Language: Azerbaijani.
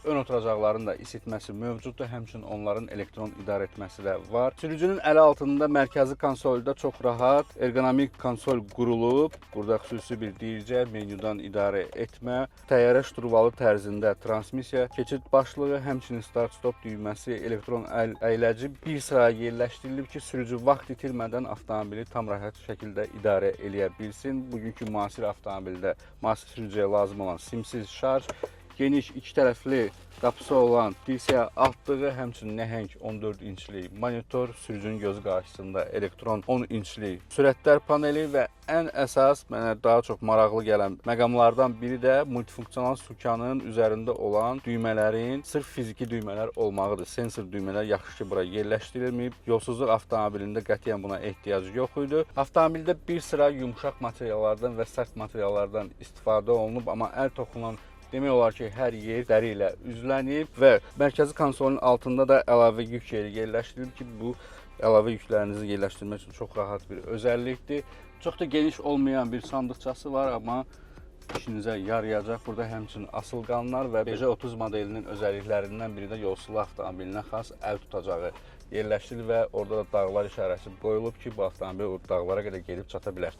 ön oturacaqların da isitməsi mövcuddur. Həmçinin onların elektron idarə etməsi də var. Sürücünün əli altında mərkəzi konsolda çox rahat ergonomik konsol qurulub. Burada xüsusi bir DJ, menyudan idarə etmə, təyyarə şturvalı tərzində transmisiya, keçid başlığı, həmçinin start-stop düyməsi, elektron əyləci bir sıraya yerləşdirilib ki, sürücü vaxt itirmədən avtomobili tam rahat şəkildə idarə eləyə bilsin. Bugünkü müasir avtomobildə müasir sürücüyə lazım olan simsiz şarj, geniş iki tərəfli qapısı olan dirseyə altlığı, həmçinin nəhəng 14 inçlik monitor, sürücünün gözü qarşısında elektron 10 inçlik sürətlər paneli və ən əsas mənə daha çox maraqlı gələn məqamlardan biri də multifunksional sükanın üzərində olan düymələrin sırf fiziki düymələr olmağıdır. Sensor düymələr yaxşı ki, bura yerləşdirilməyib. Yolsuzluq avtomobilində qətiyyən buna ehtiyac yox idi. Avtomobildə bir sıra yumşaq materiallardan və sərt materiallardan istifadə olunub, amma əl toxunan demək olar ki, hər yer dəri ilə üzlənib və mərkəzi konsolun altında da əlavə yük yeri yerləşdirilib ki, bu əlavə yüklərinizi yerləşdirmək üçün çox rahat bir özəllikdir. Çox da geniş olmayan bir sandıqçası var, amma işinizə yarayacaq. Burada həmçinin asılqanlar və Peugeot 30 modelinin özəlliklərindən biri də yolsuzluq avtomobilinə xas əl tutacağı yerləşdirilib və orada da dağlar işarəsi qoyulub ki, bu avtomobil o dağlara qədər gedib çata bilər.